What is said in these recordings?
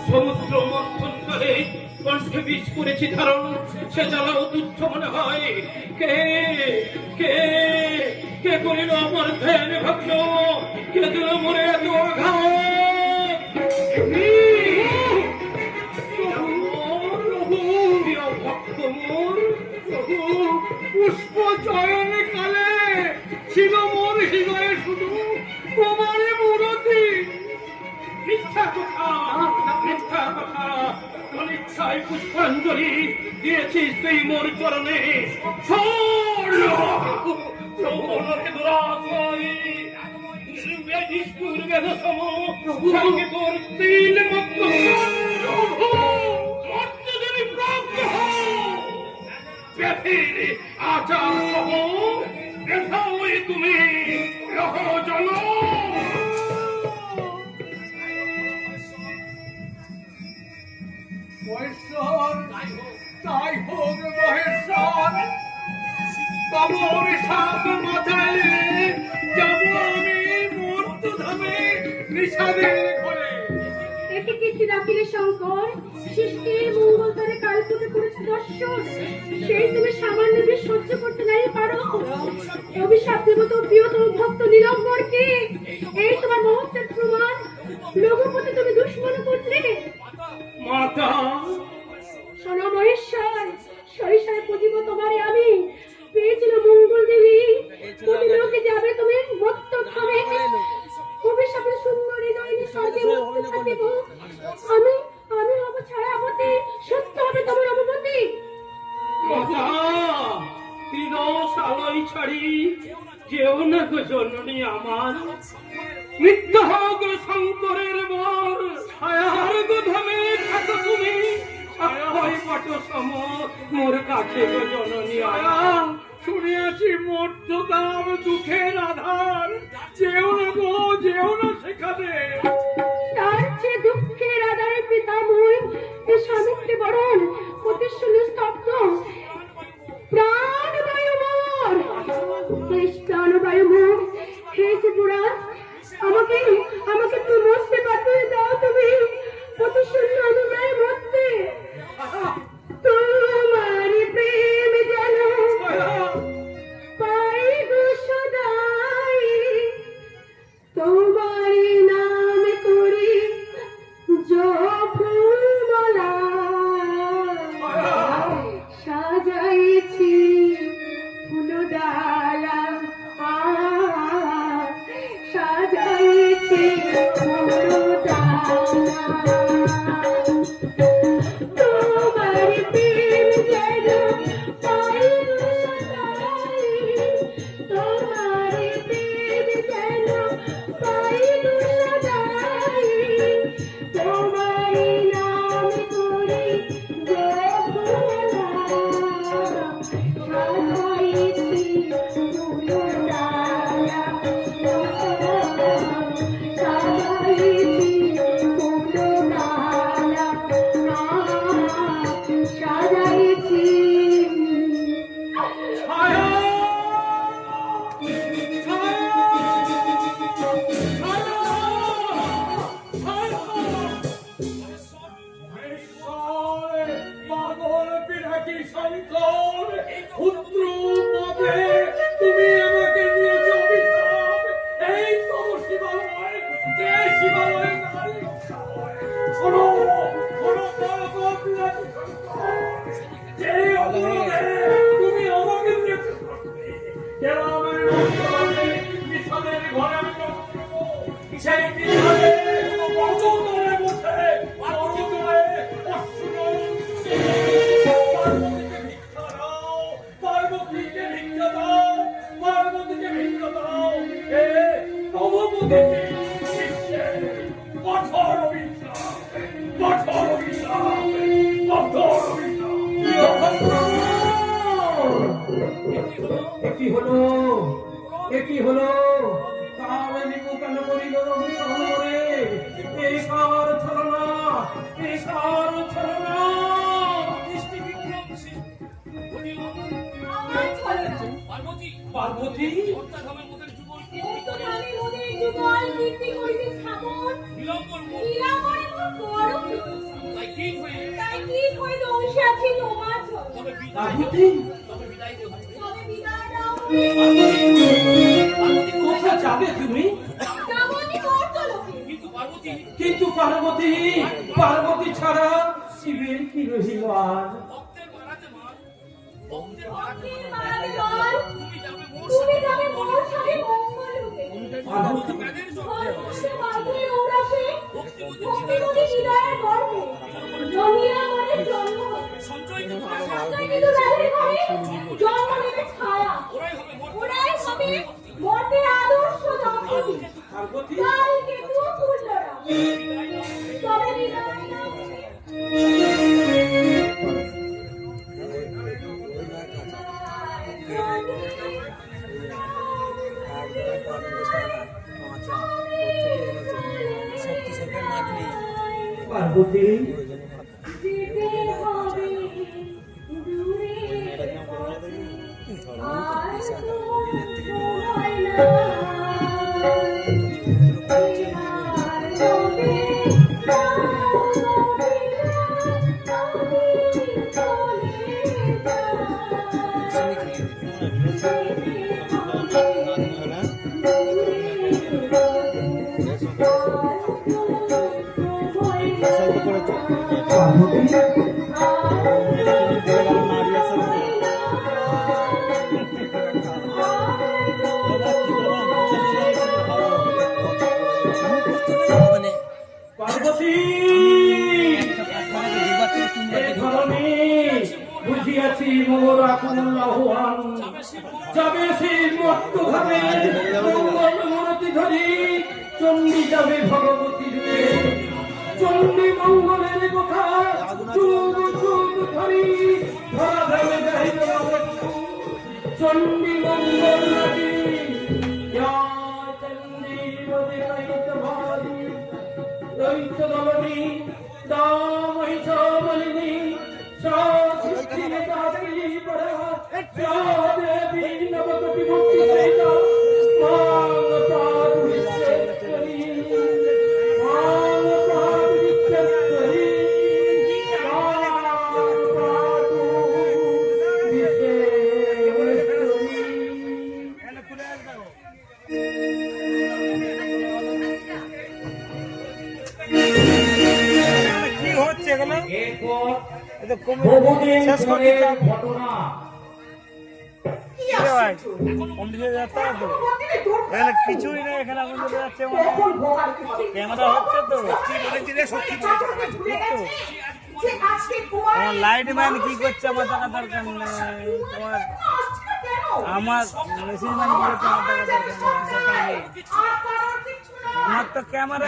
সমুদ্র মন্থনকালে কণ্ঠে বিষ করেছি ধারণ, সে জ্বালাও তুচ্ছ মনে হয়। কে কে কে করিল আমার ধ্যান ভগ্ন, কে দিল মরে এত আঘাত? পুষ্প চয়ন কালে ছিল মোর হৃদয়ে শুধু তোমারে মূরতি। মিথ্যা কথা, মিথ্যা কথা। অনিচ্ছায় পুষ্পাঞ্জলি দিয়েছি সেই মোর চরণে। নিষ্ঠুর বেদসম সঙ্গে তোর তিল মত্ত আচার তুমি জন মহেশ্বর, তাই হোক মহেশ্বর। তবু অভিশাপ মাথায় যাব আমি মূর্তধামে নিষাদের ঘরে। একে কীর্তি ডাকিলে শঙ্কর, সৃষ্টির মঙ্গলতারে কালকুটে করেছে দর্শন, সেই তুমি সামান্য বিষ সহ্য করতে নাই পারো? অভিশাপ দেব তো প্রিয়তম ভক্ত নীলম্বরকে। এই তোমার মহত্বের প্রমাণ। রঘুপতি তুমি দুশ্মন করলে। মাতা শোনো মহেশ্বর, সরিষায় পুজিব তোমারে আমি। পেয়েছিল মঙ্গল দেবী, তুমি লোকে যাবে তুমি মত্ত থামে। অভিশাপে সুন্দর হৃদয় স্বর্গে মুক্ত থাকিব। আমি আমি হব ছায়াবতী, সত্য হবে তোমার অনুমতি। মাতা ত্রিদশালয় ছাড়ি যেও না গো জননী আমার। মৃত্যু হোক শঙ্করের বর, ছায়ার গোধামে থাকো তুমি। ছায়ায় পট সম মোর কাছে গো জননী আয়া। শুনিয়াছি মর্তদাম দুঃখের আধার, যেও না গো যেও না সেখানে। তার চেয়ে দুঃখের আধারে পিতাময় এ স্বামীকে বরণ অতি শুনে স্তব্ধ। প্রাণবায়ু মোর, প্রাণবায়ু মোর, হে ত্রিপুরা, আমাকে আমাকে তুমি মরতে পাঠিয়ে দাও। তুমি অতি শূন্য অনুনয় মরতে। তোমার প্রেম যেন পাই গো সদাই, তোমার নাম করি জপমালা। সাজাইছি ফুলডালা, সাজাইছি ফুলডালা। তোমার প্রেম যেন পাই গো সদাই, তোমার প্রেম যেন পাই গো সদাই, তোমার নাম করি জপমালা। সাজাইছি ফুলডালা, সাজাইছি ফুলডালা, সাজাইছি। পাগল পিনাকি শঙ্কর, ক্ষুদ্র পাপে তুমি আমাকে দিয়েছ অভিশাপ। এই তো শিবালয়, যে শিবালয় নারী রক্ষা হয়। শোনো শোনো পাগল পিনাকি শঙ্কর, যে অপরাধে তুমি আমাকে দিয়েছ শাস্তি, গ্রামের অন্তরালে নিষাদের ঘরে আমি জন্ম নেব। সেই নিষাদে অযোধ্যায় বসে অযোধ্যায় পার্বতীকে ভিক্ষা দাও, পার্বতীকে ভিক্ষা দাও, পার্বতীকে ভিক্ষা দাও। এ নবপতি বিশ্বের কঠোর অভিশাপ, কঠোর অভিশাপ, কঠোর অভিশাপ। একই হলো, একই হলো, কার নিপু কেন করিল শহরে? এই কার ছলনা, এই কার ছলনা? আমার ছলনা। পার্বতী উত্তরধামে নদীর যুগল কীর্তি করিতে স্থাপন। নীলাম্বরে মোর বড় প্রিয়। তাই কি হইল অংশে আছি তোমার ছলনা। পার্বতী তবে বিদায় দাও। কোথায় যাবে তুমি? যাবনি মর্তলোকে। কিন্তু পার্বতী, পার্বতী ছাড়া শিবের কি রহিল আর? ভক্তের মারাতে বল। তুমি যাবে মোর সাথে মঙ্গলরূপে। পার্বতী ধর্মসে বাঁধে ঔরাসে, ভক্তিমতী হৃদয়ের গর্ভে। জমিয়া মনে জন্ম হবে। সঞ্চয়িত ব্যাধি হবে, জন্ম নেবে ছায়া। ওরাই হবে মর্তের আদর্শ দম্পতি। পার্বতী কাল কেতু তুল্যরা। তবে বিদায় দাও। পার্বতী যেতে হবে দূরে, আর তো হয় না। আর তবে পার্বতী এই ধরনে বুঝিয়াছি মোর আকুল আহ্বান। যাবে সেই মর্তভাবে মঙ্গল মূরতি ধরি, চণ্ডী যাবে ভগবতী রূপে। চণ্ডী মঙ্গলের কথা চুপ চুপ ধরি, ধরা ধামে যাইব মৃত্যু। চণ্ডী মঙ্গল নাকি চণ্ডী বদে কাইত ভারি, দৈত্য দলনী দামহিষ বলিনী সৃষ্টিরে দাসী পরা দেবী নবকটি মূর্তি সহিত মাং পাদু বিশ্বেশ্বরী, মাং পাদু বিশ্বেশ্বরী, মাং পাদু বিশ্বেশ্বরী। কি হচ্ছে এখানে? এরপর এটা বহুদিন শেষ করে পরের দিতাম। ঘটনা। কি আসছে? কমপ্লিট যাচ্ছে না তো? এখানে কিছুই নেই, এখানে আগুন জ্বলে যাচ্ছে মনে হয়। কখন ভোগার করছে? ক্যামেরা হচ্ছে তো? যে আজকে তোমার আমার লাইট ম্যান কি করছে আমার টাকা দরকার নেই। তোমার আমার মেশিন ম্যান কি করছে আমার টাকা দরকার নেই। আমার তো ক্যামেরা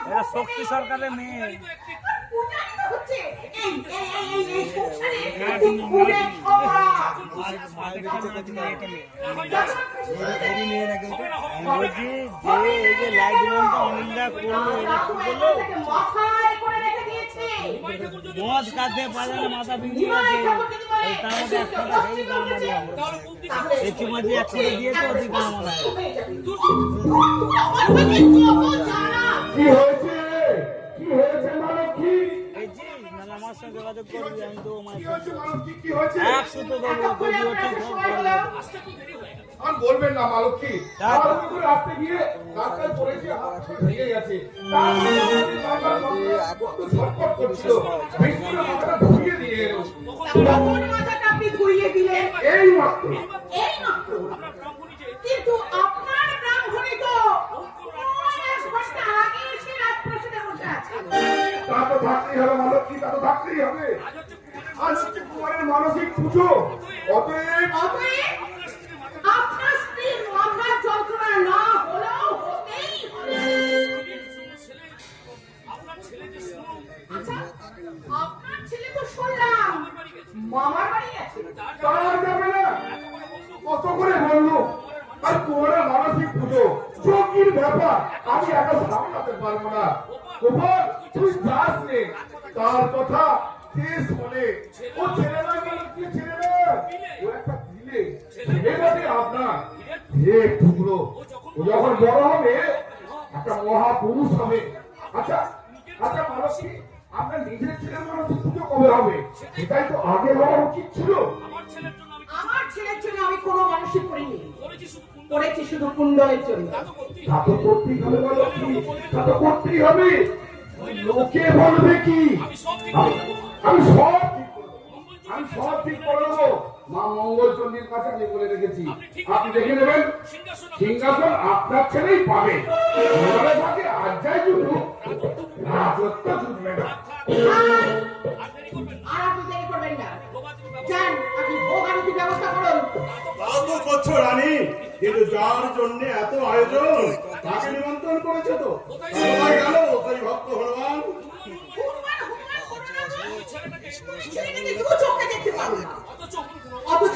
এরা শক্তি সরকারের মেয়ে। বলছি যে এই যে লাইট ম্যানটা অনিন্দা করলো এরা কি করলো? মদ কাঁদতে পারলে মাথা ভেঙে গেছে। তার মধ্যে একটা সেই গান মারিয়ে এই চুমাজি একটা দিয়েছে ওই গান মারায়। কি হয়েছে? কি হয়েছে মালতী? এই যে মানে আমার সঙ্গে যোগাযোগ করবি, আমি তো আমার কি হয়েছে? 100 তো দেবো, যদি ওটা সব বলবো। আর বলবেন না মালতী, তাই তো। আর করে আসতে গিয়ে রাস্তায় পড়েছে, হাত ভেঙে গেছে। কত ছটফট করছিল, ভেঙে মাথাটা ধুইয়ে দিয়ে এলো। কখন মাথাটা আপনি ধুইয়ে দিলেন? এই মাত্র এই মাত্র। কিন্তু আপনার ব্রাহ্মণী তো থাকতেই হবে। আজ হচ্ছে কুমারের মানসিক পুজো। অতএব অতএব আপনার স্ত্রীর মাথার যন্ত্রণা না হলেও হতেই হবে। আচ্ছা, আপনার ছেলে তো শুনলাম মামার বাড়ি আছে। তার যাবে না, কত করে বললো। আর কুমারের মানসিক পুজো চোখের ব্যাপার, আমি একা সামলাতে পারবো না। গোপাল তুই যাস নে, তার কথা কে শোনে? ও ছেলে না গেল কি ছেলে না, ও একটা দিলে ছেলে বটে আপনার। হে টুকরো, ও যখন বড় হবে একটা মহাপুরুষ হবে। আচ্ছা আচ্ছা মানসী, আপনার নিজের ছেলের মানসিক পুজো কবে হবে? এটাই তো আগে হওয়া উচিত ছিল। আমার ছেলের জন্য আমি কোনো মানসিক করিনি, করেছি শুধু কুণ্ডলের জন্য। তা তো করতেই হবে বলো কি, তা তো করতেই হবে। লোকে বলবে কি? আমি সব ঠিক করবো, আমি সব ঠিক করে দেবো। মা মঙ্গলচন্ডীর কাছে আমি বলে রেখেছি, আপনি দেখে নেবেন সিংহাসন আপনার ছেলেই পাবে। ওনারে ভাগে আজ যাই জুটু, রাজত্ব জুটবে না। আর আপনি দেরি করবেন না, যান আপনি ভোগান্তির ব্যবস্থা করুন। তা তো করছো রানী, কিন্তু যার জন্য এত আয়োজন তাকে নিমন্ত্রণ করেছে তো সবাই গেল। তাই ভক্ত হনুমান হুনুমান হুনুমান করবে না যে, ছেলেটাকে দু চোখে দেখতে পাবো না। অথচ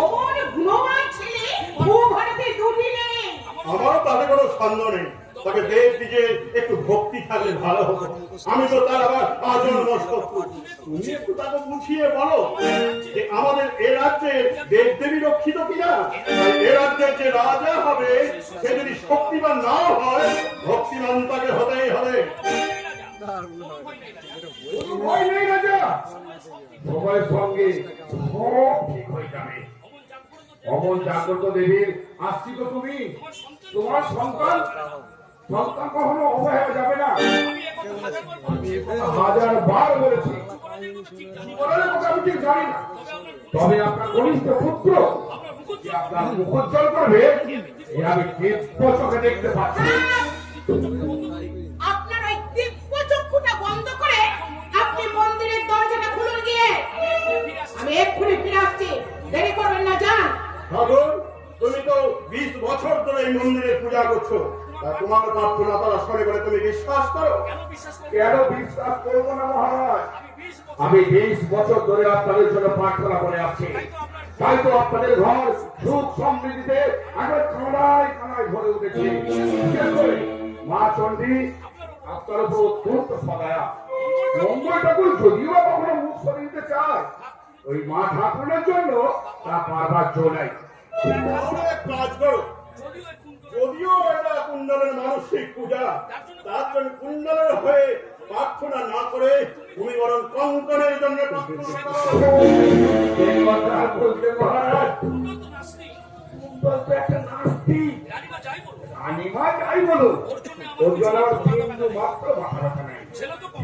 অমন গুণবান ছেলে ভূভারতে দুটি নেই। আমারও তাতে কোনো সন্দেহ নেই, তবে দেব দিকে একটু ভক্তি থাকলে ভালো হতো। আমি তো তার আবার আজন্ম শত্রু। তুমি একটু তাকে বুঝিয়ে বলো যে আমাদের এ রাজ্যে দেব দেবী রক্ষিত কিনা। আর এ রাজ্যের যে রাজা হবে সে যদি শক্তিমান না হয়, ভক্তিমান তাকে হতেই হবে। কোনো ভয় নেই রাজা, সময়ের সঙ্গে সব ঠিক হয়ে যাবে। অমন জাগ্রত দেবীর আশ্রিত তুমি, তোমার সন্তান সন্তান কখনো অবহেলা যাবে না। আমি এ কথা 1000বার বলেছি, জীবনের কথা আমি ঠিক জানি না, তবে আপনার কনিষ্ঠ পুত্র যে আপনার মুখোজ্জ্বল করবে এ আমি দিব্য চোখে দেখতে পাচ্ছি। আপনার ওই দিব্য চক্ষুটা বন্ধ করে আপনি মন্দিরের দরজাটা খুলুন গিয়ে। আমি এক্ষুনি ফিরে আসছি, দেরি করবেন না, যান। ঠাকুর, তুমি তো 20 বছর ধরে এই মন্দিরে পূজা করছো, তা তোমার প্রার্থনা তারা শোনে বলে তুমি বিশ্বাস করো? কেন বিশ্বাস করবো না মহারাজ? আমি 20 বছর ধরে আপনাদের জন্য প্রার্থনা করে আসছি, তাই তো আপনাদের ঘর সুখ সমৃদ্ধিতে আগে কানায় কানায় ভরে উঠেছে। বিশেষ করে মা চণ্ডী আপনার উপর অত্যন্ত সদয়া। মঙ্গল ঠাকুর যদিও বা কখনো মুখ সরিয়ে দিতে চায়, ওই মা ঠাকুরের জন্য তা পারবার জো নাই। তাহলে এক কাজ করো, যদিও এটা কুণ্ডলের মানসিক পূজা, তার জন্য কুণ্ডলের হয়ে প্রার্থনা না করে তুমি বরং কঙ্কনের জন্য প্রার্থনা করো। এই কথা আর বলতে মহারাজ, কুণ্ডল তো একটা নাস্তিক। রানীমা যাই বলো, ওর জন্য আমার বিন্দু মাত্র মাথা ব্যথা নাই।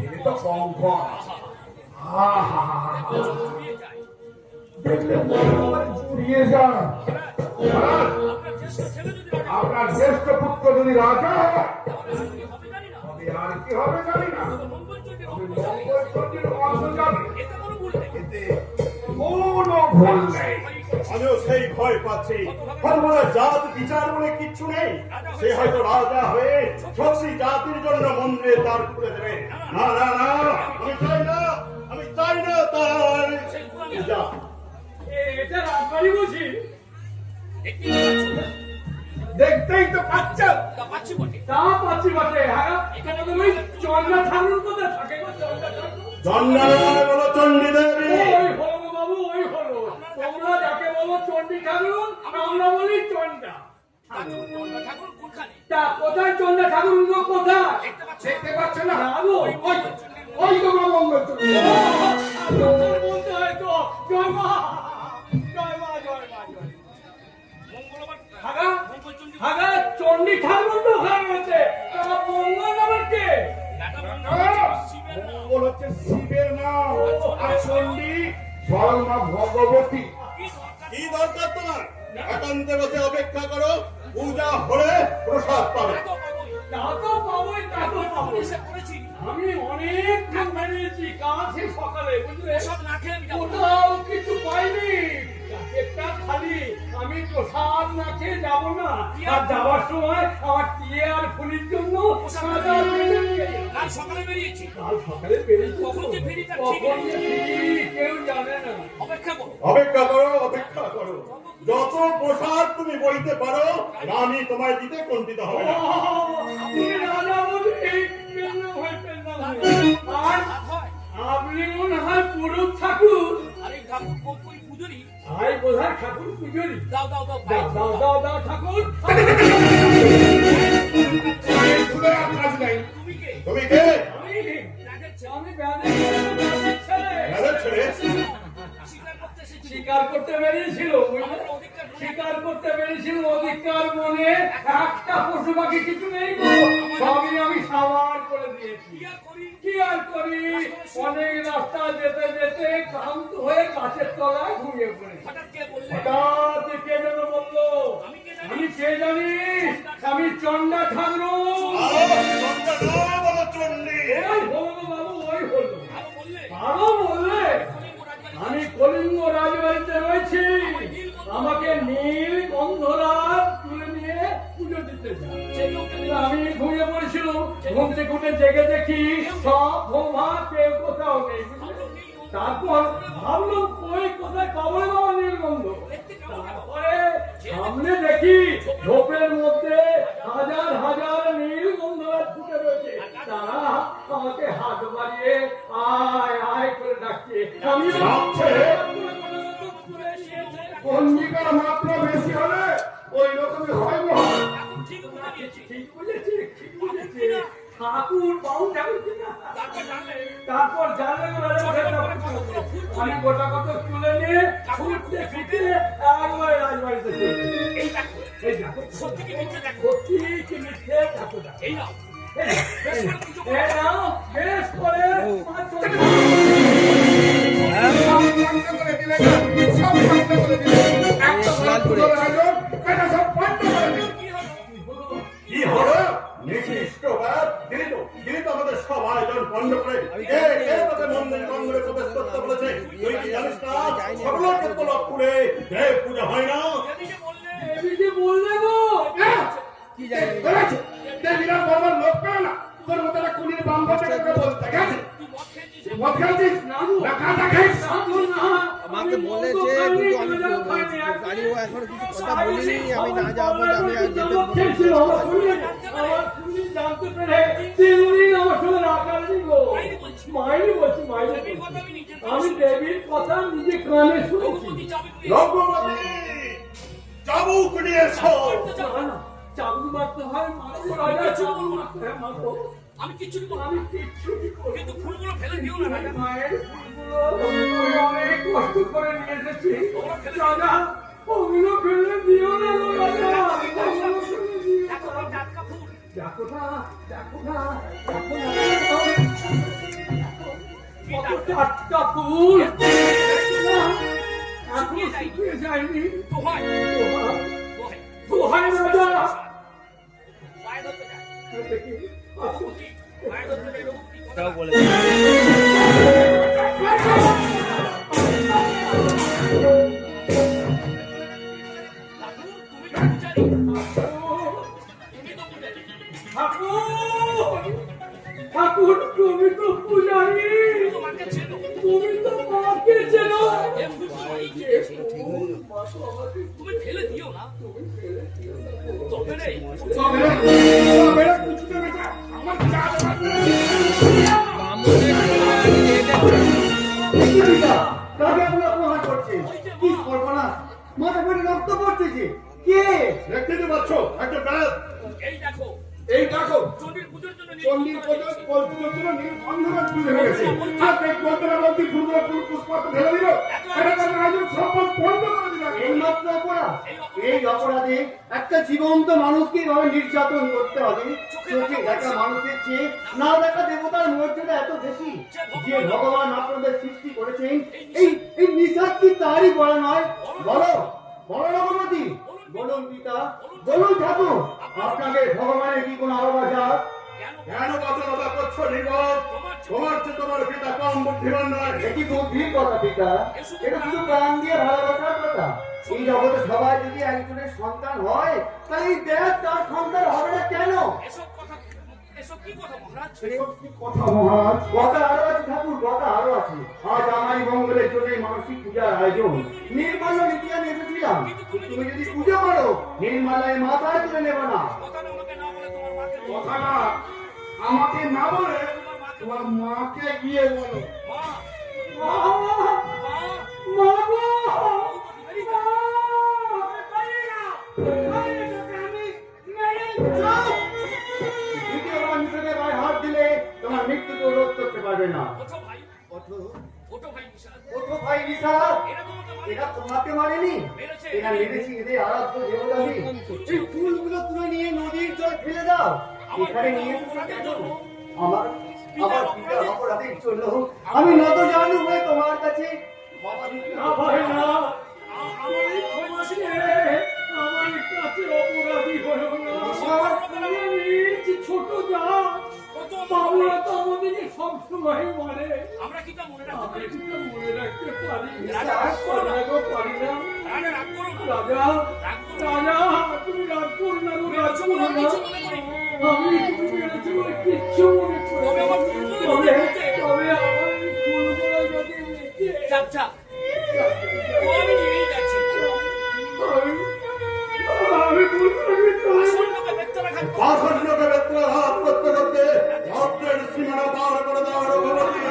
তিনি তো কঙ্কন। দেখলে মনে হয় জুড়িয়ে যান। মহারাজ, আপনার জ্যেষ্ঠ পুত্র যদি রাজা হয় তবে আর কি হবে জানি না, তবে মঙ্গলচন্ডীর অংশ যাবে, এতে কোনো ভুল নেই। আমিও সেই ভয় পাচ্ছি। সর্বদা জাত বিচার বলে কিচ্ছু নেই। সে হয়তো রাজা হয়ে সত্যি জাতির জন্য মন্দিরে দ্বার খুলে দেবে। না না না, আমি চাই না, আমি চাই না তার পূজা। এটা রাজবাড়ি বুঝি? দেখতেই তো পাচ্ছ, তা পাচ্ছি বটে। হ্যাঁ, এখানে তো ওই চন্দ্রা ঠাকুর কোথায় থাকে গো? চন্দ্রা ঠাকুর জন্মানো বলো চণ্ডী দেবী। ওই হলো গো বাবু, ওই হলো। তোমরা যাকে বলো চণ্ডী ঠাকুর, আমরা বলি চন্দ্রা ঠাকুর। তা কোথায় চন্দ্রা ঠাকুর গো, কোথায়? দেখতে পাচ্ছ না? না গো, ওই ওই তো মঙ্গলচন্ডী। বলতে হয় তো, জয় মা, জয় মা, জয় মা, জয় হাগা চণ্ডী ঠাকুর তো ওখানে রয়েছে, তা মঙ্গল আবার কে? মঙ্গল হচ্ছে শিবের নাম, আর চণ্ডী স্বয়ং মা ভগবতী। কি দরকার তোমার? একান্তে বসে অপেক্ষা করো, পূজা হলে প্রসাদ পাবে। তা তো পাবোই, তা তো পাবোই। আমি অনেক দিন মেনেছি, কাল প্রসাদ না খেলেন কেন? কোথাও কিছু পাইনি, পেটটা খালি। আমি প্রসাদ না খেয়ে যাবো না। আর যাওয়ার সময় আমার টিয়ে আর ফুলির জন্য সাদা পেটে নিয়ে যাবো। কাল সকালে বেরিয়েছি, কাল সকালে বেরিয়েছি। কখন যে ফিরি তার ঠিক কখন নেই। যে ফিরি কেউ জানে না। অপেক্ষা করো। অপেক্ষা করো, অপেক্ষা করো। যত প্রসাদ তুমি বইতে পারো রানী তোমায় দিতে কণ্ঠিত হবে না। আপনি রাজা বলি পেন্না হয়, পেন্না হয়। আর রাত হয়, আপনি মনে হয় পুরুষ ঠাকুর। আর এই ঠাকুর কই পুজোরি। আই বোধহয় ঠাকুর পুজোরি। দাও দাও দাও দাও দাও দাও দাও ঠাকুর। শুনে আর কাজ নাই। তুমি কে? তুমি কে? আমি রাগের ছেলে। আমি ব্যাধের ছেলে। রাজার ছেলে? স্বীকার করতে এসেছি। শিকার করতে বেরিয়েছিল, বুঝলে? আমাদের অধিকার মনে শিকার করতে বেরিয়েছিল, অধিকার মনে একটা পশু পাখি কিছু নেই গো। সবই আমি সাবার করে দিয়েছি। কি আর করি? কি আর করি, অনেক রাস্তা যেতে যেতে ক্লান্ত হয়ে গাছের তলায় ঘুমিয়ে পড়েছি। হঠাৎ কে বললে? হঠাৎ কে যেন বললো, আমি কে জানি? আমি কে জানি, আমি চন্ডা ঠাকুর। বলো চণ্ডী। ওই হলো বাবু, ওই হলো। আরো বললে? আরো বললে, কলিঙ্গ রাজবাড়ি। আমি কলিঙ্গ রাজবাড়িতে রয়েছি, আমাকে নীল গন্ধরাজ তুলে নিয়ে পুজো দিতে যায়। সেই লোকটা দিল। আমি ঘুমিয়ে পড়েছিল, ঘুম থেকে উঠে জেগে দেখি সব ভোমা কেউ কোথাও নেই, বুঝলে? তারপর ভাবলাম কই কোথায় কবরে বাবা নীলগন্ধ। তারপরে সামনে দেখি ঝোপের মধ্যে হাজার হাজার নীলগন্ধরাজ ফুটে রয়েছে। তারা আমাকে হাত বাড়িয়ে আয় আয় করে ডাকছে। আমি ডাকছে? পঞ্জিকার মাত্রা বেশি হলে ওই রকমই হয় গো। ঠিক বলে দিয়েছি। ঠিক বুঝেছি, ঠিক বুঝেছি। ঠাকুর বাবু ঠাকুর কিনা? তারপর জানলে তারপর জানলেন আমি গোটা কত তুলে নিয়ে ছুটতে ফিরতে একবারে রাজবাড়িতে চলে এলাম। এই দেখো, এই দেখো, সত্যি কি মিথ্যে দেখো। সত্যি কি মিথ্যে দেখো দেখো। এই নাও। এই নাও, বেশ করে পাঁচ চলে সব বন্ধ করে দিলে গো, সব বন্ধ করে দিলে। একটা বার পুজোর আয়োজন, এটা সব বন্ধ করে দিলে। কি হলো? কি হলো? নির্দিষ্টবার তিনি তো আমাদের সব আয়োজন বন্ধ করে কে তোকে মন্দির প্রাঙ্গণে প্রবেশ করতে বলেছে? তুই কি জানিস না সকলকে তলব করে দেব পূজা হয় না? এদিকে বললে। এদিকে বললে গো। কি জানি বলেছে দেবীরা বলবার লোক পেল না। তোর মতো একটা কুলির বাম পাশে করে বলতে গেছে। তুই মদ খেয়েছিস? মদ খাচ্ছিস না? গাঁজা খাইস? আমাকে বলেছে কিন্তু আমি গাড়ি ও এখন কিছু কথা বলিনি, আমি না যাওয়া পর্যন্ত আমি আর যেতে জানতে পেরে তিনদিন আমার সঙ্গে রাখালি গো। মাইনি বলছি, মাইনি দেবীর বলছি। কথা আমি নিজের আমি দেবীর কথা নিজে কানে শুনেছি। ভগবতী চাবি খুলে রঘুপতি চাবুক নিয়ে এসো। না, না, চাবুক মারতে হয়, মারবো রাজা, চাবুক মারতে হয়, মারবো। আমি কিচ্ছু করবো না। আমি কিচ্ছুটি করবো কিন্তু না। ফুলগুলো ফেলে দিও না রাজা। মায়ের ফুলগুলো আমি অনেক কষ্ট করে নিয়ে এসেছি। রাজা, ওগুলো ফেলে দিও না গো রাজা, ওগুলো ফেলে দিও দেখো না। এই টাটকা ফুল। দেখো না, দেখো না, দেখো না। কত টাটকা ফুল। না, এখনো শুকিয়ে যায়নি। দোহাই, দোহাই, দোহাই। দোহাই রাজা। পায়ে ধরতে যায়। দেখি, আসো। রঘুপতি, পায়ে ধরতে যায় রঘুপতি। তাও বলে দাদু, তুমি তো পূজারি। তুমি তো পূজারি। ঠাকুর, ঠাকুর, তুমি তো পূজারী, তুমি তো মাকে চেনো। তুমি তো মাকে চেনো। এ ফুল তো অনেক তুমি ফেলে দিও না। তবে রে, সব এরা, সব এরা কিছুতে বেটা, আমার চা দেওয়ার কাকে আপনি অপমান করছেন? কি সর্বনাশ! মাথা ফেটে রক্ত পড়ছে যে। কে? দেখতে তো পাচ্ছ একটা ব্যাগ। এই দেখো, এই দেখো চণ্ডীর পুজোর জন্য চণ্ডীর পুজোর জন্য নীল অন্ধকার তুলে হয়েছে। আর এই বন্ধুরা বলছি ফুলগুলো ফুল পুষ্পাত্র ঢেলে দিল। এটা তাদের আয়োজন সব বন্ধ করে দিল। এইমাত্র অপরাধ। এই অপরাধে একটা জীবন্ত মানুষকে এভাবে নির্যাতন করতে হবে। চোখে দেখা মানুষের চেয়ে না দেখা দেবতার মর্যাদা এত বেশি। যে ভগবান আপনাদের সৃষ্টি করেছেন, এই নিষাদ কি তারই বলা নয়? বলো, বলো রঘুপতি, বলুন পিতা, বলুন ঠাকুর, আপনাদের ভগবানের কি কোনো আলাদা জাত? কেন কথা করছো নির্বোধ? তোমার চেয়ে তোমার পিতা কম বুদ্ধিমান নয়। এটি বুদ্ধির কথা পিতা, এটা শুধু প্রাণ দিয়ে ভালোবাসার কথা। এই জগতে সবাই যদি একজনের সন্তান হয়, তাহলে এই দেশ তার সন্তান হবে না কেন? এসব কি কথা মহারাজ? এসব কি কথা মহারাজ? কথা আরো আছে ঠাকুর, কথা আরো আছে। আজ আমারই মঙ্গলের জন্য এই মানসিক পূজার আয়োজন। নির্মাল্য নীতি আমি এসেছিলাম, তুমি যদি পুজো করো নির্মাল্য মাথায় তুলে নেব না। কথাটা আমাকে না বলে তোমার মাকে বলো। কথাটা আমাকে না বলে তোমার মাকে গিয়ে বলো। মা, মা গো! দ্বিতীয়বার নিষেধের গায়ে হাত দিলে তোমার মৃত্যুকে রোধ করতে পারবে না। ওঠো ভাই, ওঠো, ওঠো ভাই বিশাল। ওঠো ভাই নিশা। এরা তোমাকে মারে। এরা তোমাকে মারেনি, এরা মেরেছি এদের আরাধ্য দেবতাকে। এই ফুলগুলো তুলে নিয়ে নদীর জলে ফেলে দাও। এখানে নিয়ে এসেছো কেন? আমার আমার পিতার অপরাধের জন্য আমি নত জানু হয়ে তোমার কাছে ক্ষমা দিতে না ভাই না, আমারই ক্ষমা দিয়ে আমার কাছে অপরাধী হলো না। আমি যে ছোট যা বাবুরা তো আমাদেরকে সবসময় মারে। আমরা কি তা মনে রাখতে আমি পারি? সেটা মনে রাখতে পারি রাজা, রাগ করো না। পারি না। রাজা, রাগ করো না। রাজা, রাগ করো না। রাজা, তুমি রাগ করো না গো, রাগ মেরেছো করো বলে আমি না। কিছু মনে করিনি। আমি তুমি মেরেছো বলে কিচ্ছু মনে করি তবে না। আমার ফুলগুলো তবে নিতে। তবে আমার এই ফুলগুলো যদি নিতে, যাক, যাক। ও আমি নিয়েই যাচ্ছি। আমি ফুলগুলো নিতে আসলটাকে দেখতে রাখা। আসন্নকে বেত্রাঘাত করতে করতে ধর্মের সীমানা পার করে দেওয়ার রঘুপতি।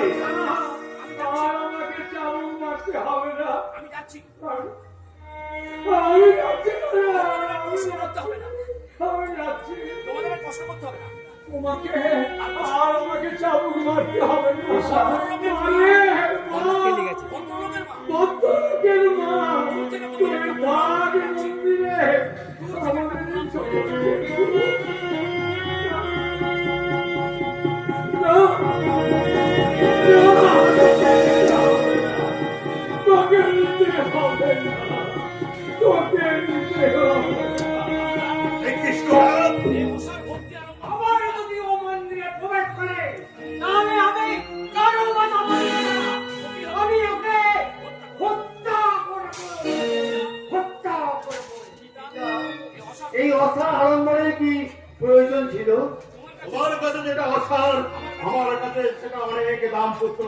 আর আমাকে চাবুক মারতে হবে না। আমি যাচ্ছি। আমি যাচ্ছি না। কষ্ট করতে হবে না। আমি যাচ্ছি। তোমাদের আর কষ্ট করতে হবে না। তোমাকে আর আমাকে চাবুক মারতে হবে না। ভদ্রলোকের মা। কেটে গেছে। ভদ্রলোকের মা। ভদ্রলোকের মা, তুমি বাঘ মন্দিরে আমাদের এই ছোট তোকে নিতে হবে না, তোকে নিতে হবে না। এই কৃষ্ণনাথ, এই মশার ভক্তি আরম্ভ। আবার যদি ও মন্দিরে প্রবেশ করে তাহলে আমি কারো কথা বলবো না। আমি ওকে হত্যা করবো, হত্যা করবো। এই অসার আড়ম্বরের কি প্রয়োজন ছিল? তোমার কাছে যেটা অসার, আমার কাছে সেটা অনেক দাম পুত্র।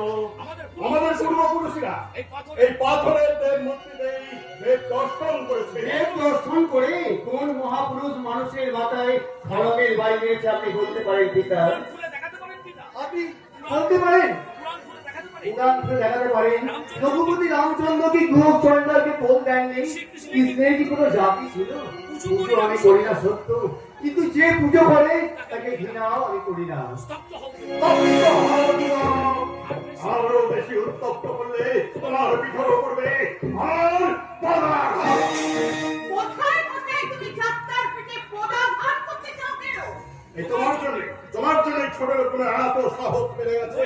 আমাদের পূর্বপুরুষরা এই পাথরের দেব মূর্তিতেই দেব দর্শন করেছে। দেব দর্শন করে কোন মহাপুরুষ মানুষের মাথায় খড়গের বাড়ি নিয়েছে আপনি বলতে পারেন পিতা? পুরাণ খুলে দেখাতে পারেন পিতা? আপনি বলতে পারেন? পুরাণ খুলে দেখাতে পারেন? উদান করে দেখাতে পারেন? রঘুপতি রামচন্দ্র কি গ্রহ চন্দ্রকে পোল দেননি? কৃষ্ণের কি কোনো জাতি ছিল? পুজো আমি করি না সত্য, কিন্তু যে পুজো করে তাকে ঘৃণাও আমি করি না। স্তব্ধ হও। আরো বেশি উত্তপ্ত করলে তোমার পিঠের করবে আর পদাঘাত। কোথায় কোথায় তুমি যাত্রার পেটে পদাঘাত করতে চাও কেন? এই তোমার জন্য ছোট লোকের এত সাহস বেড়ে গেছে।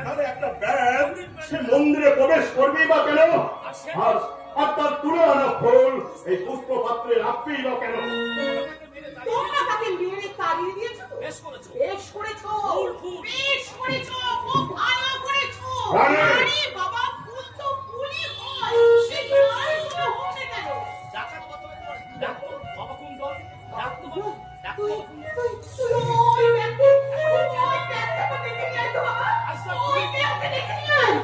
আরে একটা ব্যাগ সে মন্দিরে প্রবেশ করবেই বা কেন? আর তার তুলে আনা ফল এই পুষ্প পাত্রে রাখবেই বা কেন? তোমরা তাকে মেরে তাড়িয়ে দিয়েছো তো? বেশ করেছো। বেশ করেছো, ফুল, ফুল। বেশ করেছো, খুব ভালো করেছো। রানী! আরে বাবা, ফুল তো ফুলই হয়, সে গাছগুলো হচ্ছে কেন? ডাকাত কত করে? ডাকতো বাবা কুণ্ডল। ডাকতো বাবা। ডাকতো বাবা কুণ্ডল। ওই দেখো, ওই দেখো, দেখে নিয়ে আয় তো বাবা। ওই দেখো, দেখে নিয়ে আয়।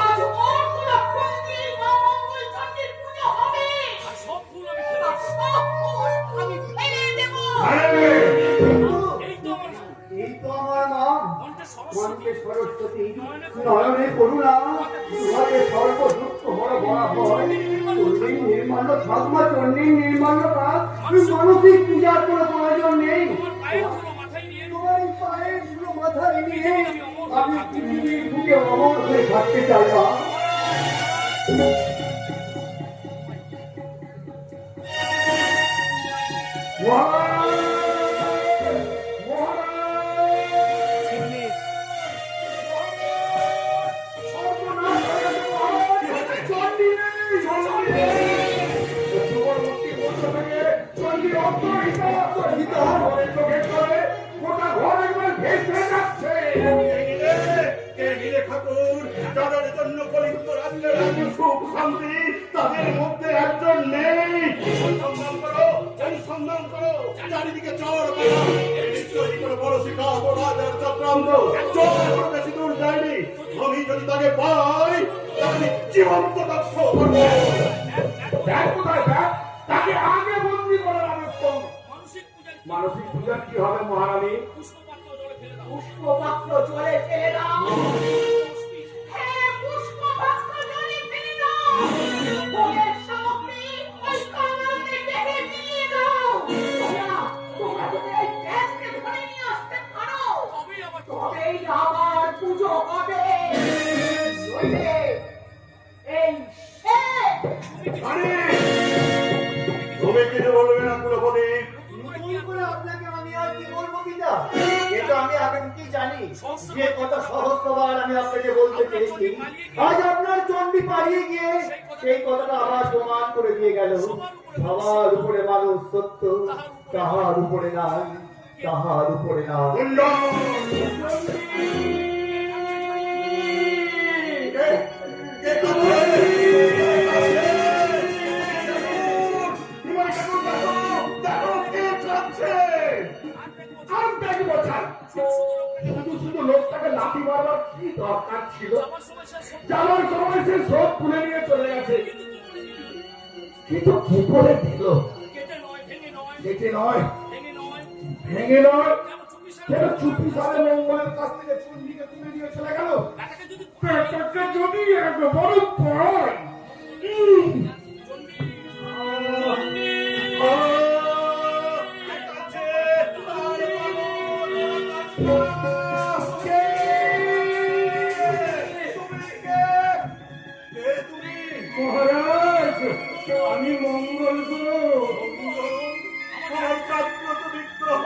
আজ ওর কোনো ফুল দিয়ে মা মঙ্গল চণ্ডীর পুজো হবে। আর সব ফুল আমি ফেলে দেবো। আমি ফেলে দেবো। এই তো আমার এই তো আমার মা, কণ্ঠে সরস্বতী। মনকে সরস্বতী, নয়নে করুণা, দুহাতে সর্ব দুঃখ বড় বরাবর। চণ্ডীর নির্মাল্য ধর্ম, চণ্ডীর নির্মাল্যতা মানসিক পূজার কোনো প্রয়োজন নেই। তোমার পায়ের ধুলো মাথায় নিয়ে তোমার এই পায়ের ধুলো মাথায় নিয়ে আমি পৃথিবীর বুকে অমর হয়ে থাকতে চাই মা। সিগনিস। চোখে করে গোটা ঘর একবার ভেসে যাচ্ছে। ঠাকুর, যাদের জন্য কলিঙ্গ রাজ্যের এত সুখ শান্তি, তাদের মধ্যে একজন নেই। অনুসন্ধান করো, অনুসন্ধান করো, চারিদিকে চর মারা। এই নিশ্চয়ই কোনো বড় শিকার রাজার চক্রান্ত। চর বেশি দূর যায়নি। আমি যদি তাকে পাই, তাকে জীবন্ত দক্ষ করবো। দেখ কোথায় দেখ, তাকে আগে বন্দি করার আদেশ করো। মানসিক পূজার মানসিক পূজার কি হবে মহারানী? পুষ্পপাত্র জলে ফেলে দাও। পুষ্পপাত্র জলে ফেলে দাও। হ্যাঁ, পুষ্পপাত্র জলে ফেলে দাও। ভোগের সামগ্রী ওই কমলাতে ঢেকে দিয়ে দাও। তোমরা যদি এই গ্যাসকে ধরে নিয়ে আসতে পারো, তবেই আমার পুজো হবে। নইলে এই শেষ। আরে, তুমি কিছু বলবে না কুলপতি? নতুন করে আপনাকে আমি আর কি বলবো পিতা? কিন্তু আমি আগে থেকেই জানি যে কথা সহস্রবার আমি আপনাকে বলতে চেয়েছি। আজ আপনার চণ্ডী পালিয়ে গিয়ে সেই কথাটা আবার প্রমাণ করে দিয়ে গেল। সবার উপরে মানুষ সত্য, তাহার উপরে নাই, তাহার উপরে নাই। শুধু লোকটাকে লাঠি মারবার কি দরকার ছিল? যাওয়ার সময় সে সব খুলে নিয়ে চলে গেছে, কিন্তু কি করে দিল? কেটে নয়, ভেঙে নয়, কেটে নয়, ভেঙে নয়, ভেঙে নয়, কেন চুপি কেন চুপি সারে মঙ্গলের কাছ থেকে চুন্ডিকে তুলে নিয়ে চলে গেল? টাকাকে যদি পেটটাকে যদি একবার পড়ায়, মহারাজ, আমি মঙ্গল গো। আমার জাগ্রত বিগ্রহ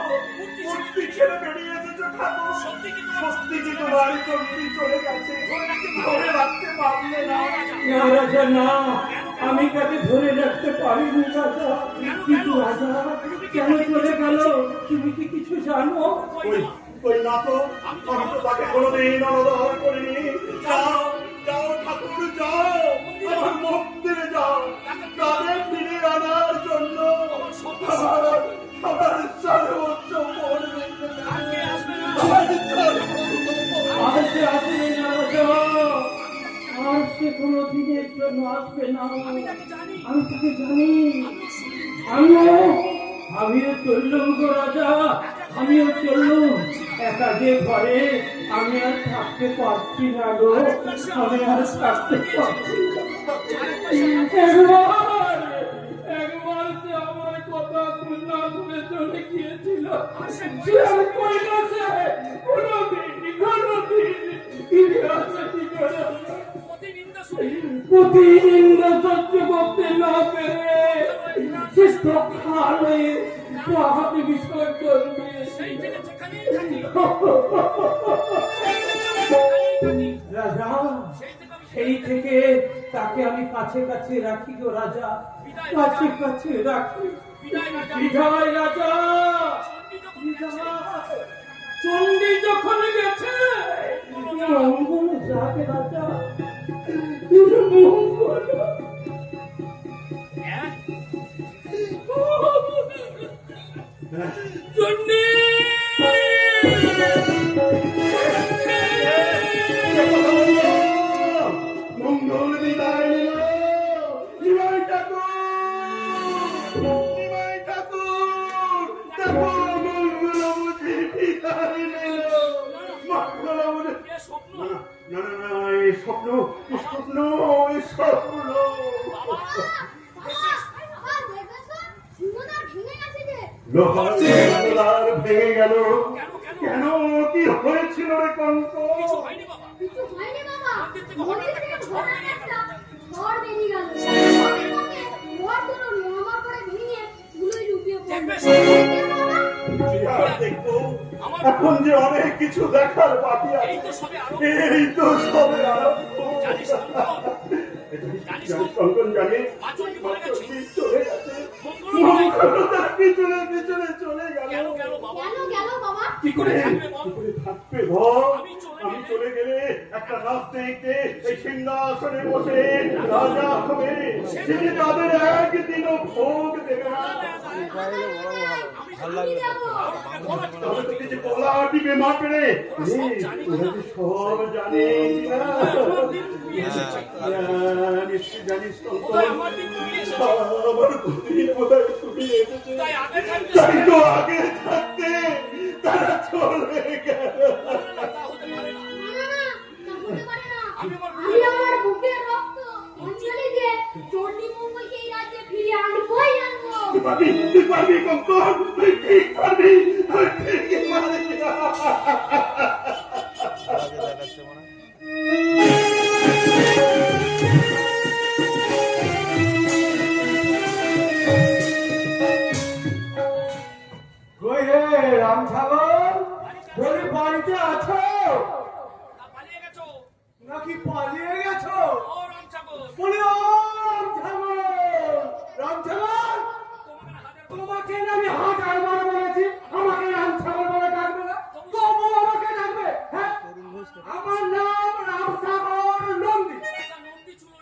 মূর্তি ছেড়ে বেরিয়ে এসেছো ঠাকুর। সত্যি কি তোমার চণ্ডী চলে গেছে? ধরে রাখতে পারলে না? না রাজা, না, আমি তাকে ধরে রাখতে পারিনি রাজা। কিন্তু রাজা কেন চলে গেল তুমি কি কিছু জানো? ওই না তো, আমি তো তাকে কোনোদিন অনাদর করিনি। যাও, যাও ঠাকুর, যাও, আমার মন্দিরে যাও। তাদের ফিরে আনার জন্য আমার সর্বোচ্চ মন রেখে আর সে আসবে না রাজা, আর সে কোনো দিনের জন্য আসবে না। আমি তাকে জানি। আমিও চললুম গো রাজা, আমিও চললুম। একা যে ঘরে আমি আর থাকতে পারছি না গো, আমি আর থাকতে পারছি না। একবার সে আমার কথা শুনে শুনে চলে গিয়েছিল। সে আর কৈলাসে কোনোদিন ফিরে আসে কি করে? প্রতিনিন্দা সহ্য করতে না পেরে সে স্তব্ধ হয়ে হাতে বিসর্জন দিয়েছে। রাজা, সেই থেকে তাকে আমি কাছে কাছে রাখি গো রাজা, কাছে কাছে রাখি। বিদায় রাজা, বিদায়। চণ্ডী যখন গেছে মঙ্গল যাকে রাজা, মঙ্গল। চণ্ডী মঙ্গল বিদায় নিল। নিমাই ঠাকুর, নিমাই ঠাকুর, দেখো মঙ্গল বুঝি বিদায় নিল। মঙ্গল বুঝি না, না, না, এই স্বপ্ন, এই স্বপ্ন, এই স্বপ্ন। লোহার দ্বার ভেঙে গেল। কেন? কি হয়েছিল রে কঙ্ক? কিছু হয়নি বাবা, মন্দির থেকে ঝড় বেরিয়ে গেল। ঝড়ের মধ্যে ঘরগুলো নোংরা করে ভেঙে ধুলোয় ডুবিয়ে পড়ল। দেখবো, এখন যে অনেক কিছু দেখার বাকি আছে। এই তো সবে আরম্ভ। কঙ্কন জানে চলে গেছে, পিছনে পিছনে চলে গেল। কেন গেল বাবা? কি করে থাকবে বল? থাকবে বল? আমি চলে গেলে একটা নাস্তিককে এই সিংহাসনে বসে রাজা হবে, তিনি তাদের একদিনও ভোগ দেবে না। তবে তো কিছু বলা দিবে মাপে রে, তোরা কি সব জানিস না? নিশ্চয় জানিস তো, আমার প্রতিদিন বোধহয় ছুটি এসেছে, তাই তো আগে থাকতে তারা চলে গেল। আমি আমার বুকের রক্ত অঞ্জলি দিয়ে চণ্ডী মঙ্গলকে এই রাজ্যে ফিরিয়ে আনবোই আনবো। তুই পারবি কঙ্কন, তুই ঠিক পারবি, তুই ঠিক পারবি। কই রে রাম ঠাকুর, বলি বাড়িতে আছো পালিয়ে গেছো নাকি পালিয়ে গেছো? ও রাম ঠাকুর, বলি ও রাম ঠাকুর, রাম ঠাকুর, তোমাকে না আমি হাজার বার বলেছি আমাকে রাম ঠাকুর বলে ডাকবে না, তবু আমাকে ডাকবে। হ্যাঁ, আমার নাম রাম ঠাকুর নন্দী।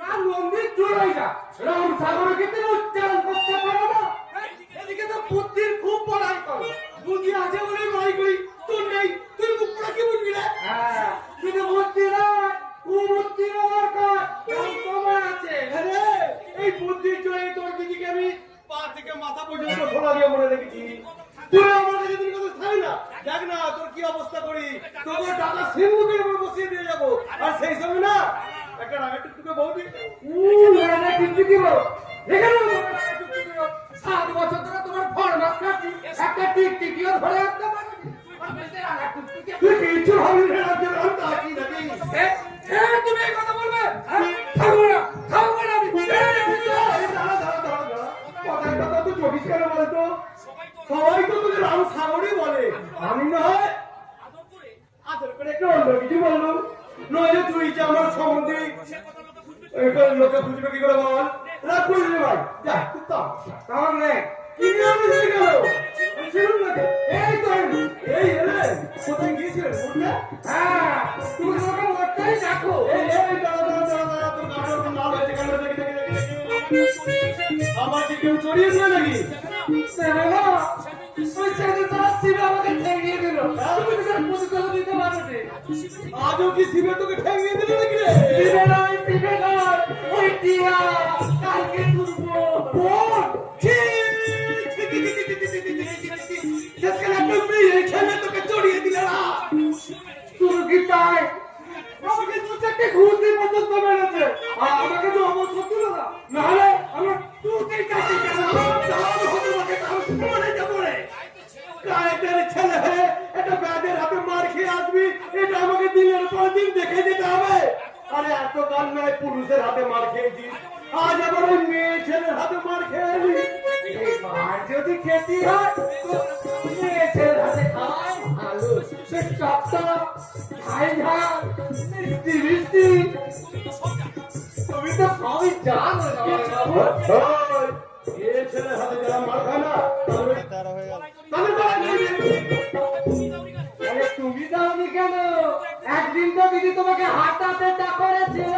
কার নন্দী চুরাই যা, রাম ঠাকুরকে তুমি উচ্চারণ করতে পারো না? হ্যাঁ, এদিকে তো বুদ্ধির খুব বড়াই করো, বুদ্ধি আছে বলে বড়াই করি, তোর নেই, তুই মুখ পড়া কি বুঝবি রে? হ্যাঁ, কিন্তু বুদ্ধি নয়, কুবুদ্ধির দরকার, কারণ তোমার আছে। আরে এই বুদ্ধির জোরে তোর দিদিকে আমি পা থেকে মাথা পর্যন্ত সোনা দিয়ে মনে রেখেছি। তুই আমার কাছে দিন কথা থাই না, দেখ না তোর কি অবস্থা করি, তোকে টাকা সিন্ধুকের উপর বসিয়ে দিয়ে যাবো। আর সেই সঙ্গে না একটা রাগের টুকটুকে বৌদি রাগের টুকটুকি বউ এখানে 7 বছর ধরে তোমার ফরমাস খাচ্ছি, একটা টিকটিকিও ধরে আসতে পারবি। তুই কিছু ভাবি না, আমি তাকি নাকি? তুমি এই কথা বলবে? থাকবো না, থাকবো না আমি। কথার কথা তো চব্বিশ কেন বলতো? সবাই তো তোকে রাম সাগরই বলে, আমি না হয় আদর করে একটু অন্য কিছু বললাম। নইলে তুই যে আমার সম্বন্ধে লোকে বুঝবে কি করে বল? রাগ করিস না ভাই, যা কুত্তা তার রে কি নিয়ে আমি গেল শুনুন না, এই তো এই এলে কোথায় গিয়েছিলেন বলতে? হ্যাঁ, তুমি আমাকে মরতেই দেখো। এই দাঁড়া দাঁড়া দাঁড়া দাঁড়া, তোর গাড়ি নাম হয়েছে কেন? দেখি দেখি দেখি আমার কি কেউ চড়িয়ে দিল নাকি? না, ওই ছেলে তার শিবে আমাকে ঠেঙিয়ে দিল। তুমি তো স্যার প্রতিশোধ দিতে পারো নি। আজও কি শিবে তোকে ঠেঙিয়ে দিল নাকি রে? শিবে নয়, শিবে নয়, ওই টিয়া কালকে তুলবো বোন। শেষকালে একটা মেয়ে ছেলে তোকে চড়িয়ে দিল না, তুই কি তাই? আমাকে 2-4টে ঘুষি পর্যন্ত মেরেছে, আর আমাকে তো অবশ্য দিল না, নাহলে আমার তুই কাটি কেন? মরে যাবো রে, কায়েতের ছেলে হয়ে একটা ব্যাগের হাতে মার খেয়ে আসবি, এটা আমাকে দিনের পর দিন দেখে যেতে হবে। আরে এত কাল নয় পুরুষের হাতে মার খেয়েছিস, আজ আবার ওই মেয়ে ছেলের হাতে মার খেয়ে এলি। মার যদি খেতে হয় তো মেয়ে ছেলের হাতে খাওয়াই ভালো, সে চপ খাই ঝাল মিষ্টি মিষ্টি, তুমি তো সবই জানো। মেয়ে ছেলের হাতে যারা মার খায় না তুমি দাওনি কেন? একদিন তো দিদি তোমাকে হাতাতে করেছিল।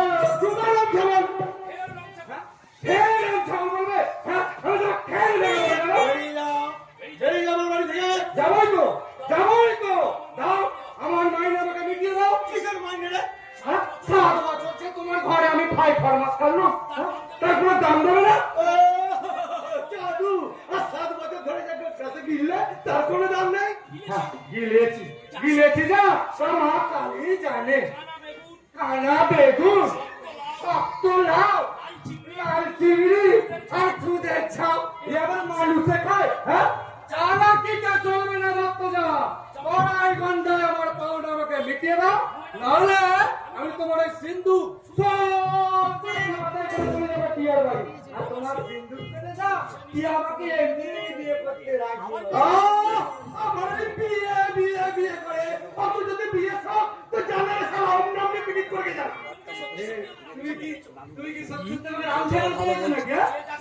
যাবই তো যাবই তো, দাও আমার মাইনে আমাকে মিটিয়ে দাও। কিসের মাইনে রে? 7 বছর যে তোমার ঘরে আমি ফাই ফরমাস করলাম, তার কোনো দাম দেবে না? জাদু, আর 7 বছর ধরে যে কাছে গিলে তার কোনো দাম নেই? গিলেছি গিলেছি যা, তোর মা কালি জানে। কালা বেগুন, শক্ত লাউ, লাল চিংড়ি আর দুধের ছাপ, এবার মানুষে খায়। হ্যাঁ, চালাকিটা চলবে না, রক্ত যাওয়া কড়াই গন্ধায় আমার পাউডার আমাকে মিটিয়ে দাও, নাহলে আমি তোমার এই সিন্ধু টিয়ার বাড়ি, আর তোমার সিন্ধু পেলে যা টিয়া আমাকে এমনি বিয়ে করতে রাখবো। আমার বিয়ে বিয়ে বিয়ে করে অত যদি বিয়ে সব তো জানে সারা অন্য আপনি পিটিক করে যান। তুই কি সব শুনতে হবে? আলছেন বলছ নাকি?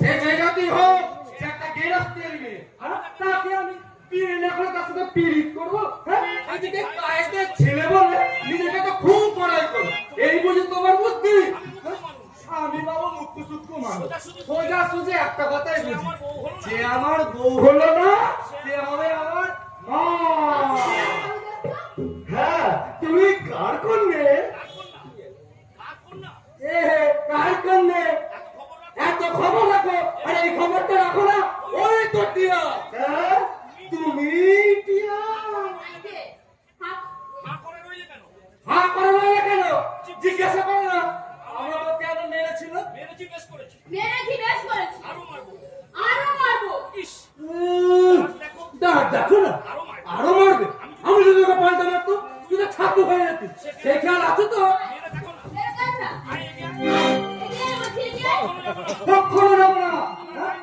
সে জায়গাতেই হোক, সে একটা গেরস্তের মেয়ে, আর তাকে আমি পিড়ি লেখলে তার সাথে পিড়িত করবো? হ্যাঁ, এদিকে কায়েদের ছেলে বলে নিজেকে তো খুব বড়াই করো, একটা কথাই সে বুঝি, আমার বউ হলো না। যে আমার বউ হলো না সে হবে আমার মা। হ্যাঁ, তুমি কার কন্যে? কার কন্যা? কার কন্যে? এত খবর রাখো। এত খবর রাখো, আরে এই খবরটা রাখো না। ওই তো টিয়া। হ্যাঁ, তুমি টিয়া। মা করে রইলে কেন? হা করে রইলে কেন? জিজ্ঞাসা করো না আমাকে কেন মেরেছিল। মেরেছি, বেশ করেছি। মেরেছি, বেশ করেছি। আরো মারবো। আরো মারবো। ইস, দেখো, দেখো না, আরো মারবো। আরো মারবে। আমি যদি ওকে পাল্টা মারতো তুই তো ছাত্র হয়ে যেতি। সেই খেয়াল আছে তো? মেরে দেখো না। মেরে দেখ না। আরে এগিয়ে আয়। এগিয়ে বলছি, এগিয়ে আয়। কখনো যাবো না। হ্যাঁ?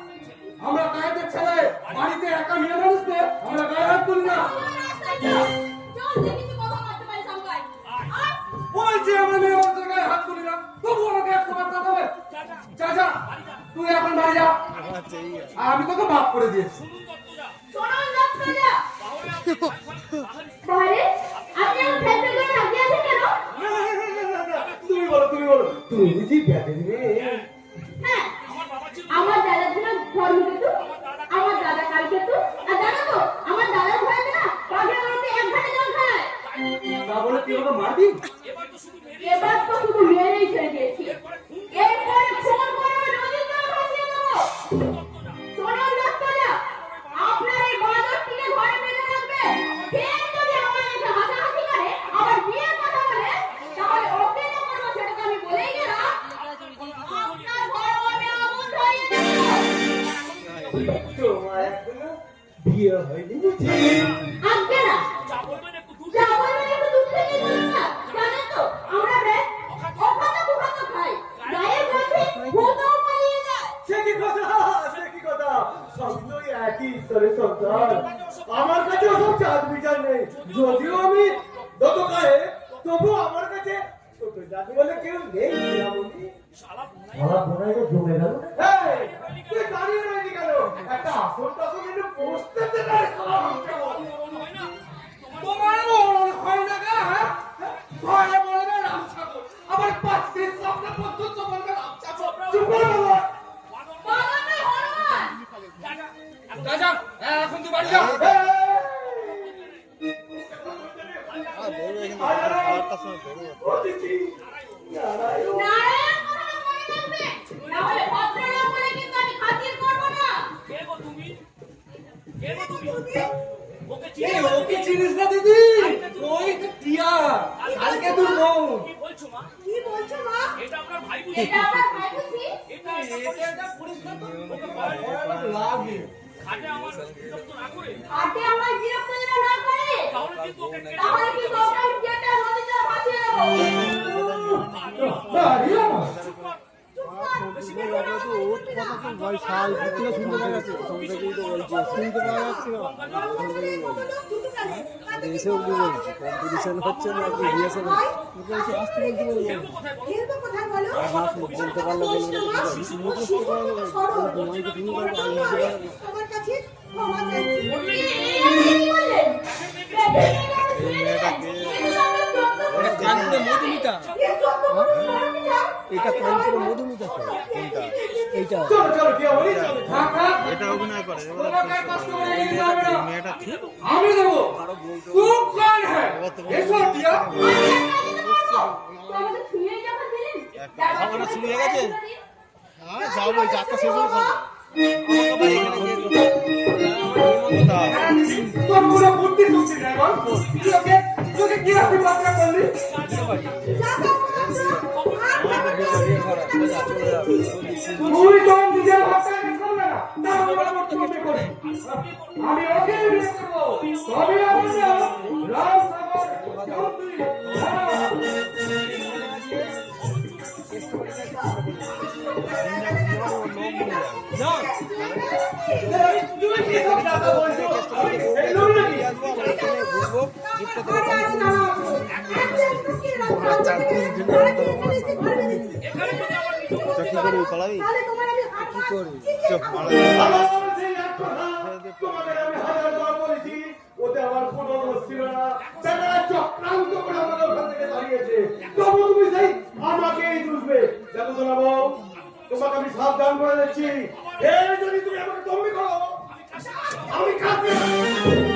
আমরা গায়েদের ছেলে, বাড়িতে একা মেয়ে মানুষকে আমরা গায়ে হাত তুলি না। চল, রাস্তায় চল। চল, দেখি তুই কথা বলতে পারিস আমায়। আয়। বলছি আমরা মেয়ে মানুষের গায়ে হাত তুলি না, তবু আমাকে একশো বার কথা হবে। যা যা, তুই এখন বাড়ি যা। আর আমি তোকে মাফ করে দিয়েছি। শোনো, দত্ত যা। বাহারে, আপনি আমার ফেলতে করে রাখি আছেন কেন? তুমি বলো, তুমি বলো, তুমি বুঝি ব্যাগের মেয়ে? হ্যাঁ, আমার দাদা ছিল ধর্মকেতু, আমার দাদা কালকেতু, আর জানো তো আমার দাদার ঘরে না বাঘের মধ্যে এক ঘাটে জল খায়। তা বলে তুই ওকে মারবি? এবার তো শুধু মেরেই ছেড়ে দিয়েছি। এরপরে ফোন করে নদীর জলে ভাসিয়ে দেবো। শোনো দত্তরা, আপনার এই বাঁদরটিকে ঘরে বেঁধে রাখবে। ফের যদি আমার এসে হাসাহাসি করে, আবার বিয়ের কথা বলে, তাহলে ওকে যে করবো সেটা তো আমি বলেই গেলাম। আপনার ঘর আমি আগুন ধরিয়ে দেবো। তোমার এখনো বিয়ে হয়নি বুঝি? আজকে না, যা বলবেন একটু দূর যা বলবেন একটু দূর থেকে বলুন না। জানেন তো, আমরা রে অখাদ্য কুখাদ্য খাই। গায়ের মধ্যে ভূতও পালিয়ে যায়। সে কি কথা, সে কি কথা, সব তো একই ঈশ্বরের সন্তান। আমার কাছে ওসব চাঁদ বিচার নেই। যদিও আমি দতকায়ে, তবু আমার কাছে ছোট জাতি বলে কেউ নেই। আমার বোনাই তো জমে গেল। এই, তুই দাঁড়িয়ে রইলি কেন? একটা আসল টাসল কিন্তু বসতে দে না। তোমার মরণ হয় না গা, হ্যাঁ? ঘরে বলবে রাম ঠাকুর, আবার পাত্রীর সামনে পর্যন্ত বলবে রাম ঠাকুর। চুপ করে বাবা। বাবাকে হনুমান। যা, এখন তুই বাড়ি যা। অতিথি, নারায়ণ। নারায়ণ কথাটা মনে রাখবে। না হলে ভদ্রলোক বলে কিন্তু আমি খাতির করব না। কে গো তুমি? কে গো তুমি? ওকে এই, চিনি না ওকে তুমি? চিনিস না দিদি? ওই তো টিয়া, কালকে তোর বউ। কি বলছো মা? কি বলছো মা? এটা আপনার ভাই বুঝি? এটা আমার ভাই বুঝি? এটা পরিষ্কার তো? ওকে লাগে। খাটে আমার বিরক্ত না করে, হাতে আমার বিরক্ত যেন না করে, তাহলে কিন্তু ওকে কেটে তাহলে কি তোকে আমি কেটে নদীতে ভাসিয়ে দেবো। দাঁড়িয়ে না। চুপ কর। বেশি কথা না বলো। এটা কানপুরে মধুমিতা তো কোনটা এইটা চলো চলো টিয়া বলি, চলো। থাক, থাক। এটা অভিনয় করে তোমাকে আর কষ্ট করে এগিয়ে যেতে হবে না। মেয়েটা ঠিক আমি দেবো। তু কौन है? এসো টিয়া। আমাদের ছুঁয়ে যখন দিলেন, খাবারটা শুরু হয়ে গেছে? হ্যাঁ যাও বলছি আজকে শেষ হয়ে খাবো আমাকে বাড়ি এখানে গিয়ে দেবো হ্যাঁ, দিদি, তোর পুরো বুদ্ধি শুনছি না বল। তোকে কি আশীর্বাদ করলি? তুই তো নিজের ভাষায় কিছু করবে না, তা আমি বলে বক্তব্য করি। আমি ওকে বিয়ে করবো, তবে আমার নাম রাম সাগর চৌধুরী। তুমি কি সব টাকা বলছো? এই লোক নাকি? কি করবি পালাবি কি করবি চুপ মারা আমার সেই এক কথা, তোমাদের আমি হাজারবার বলেছি, ওতে আমার কোনো দোষ ছিল না। বেচারা চক্রান্ত করে আমাকে ওখান থেকে তাড়িয়েছে। তবু তুমি সেই আমাকেই দুষবে। দেখো শোনাবো, তোমাকে আমি সাবধান করে দিচ্ছি এই যদি তুমি আমাকে তম্বি করো আমি কাছে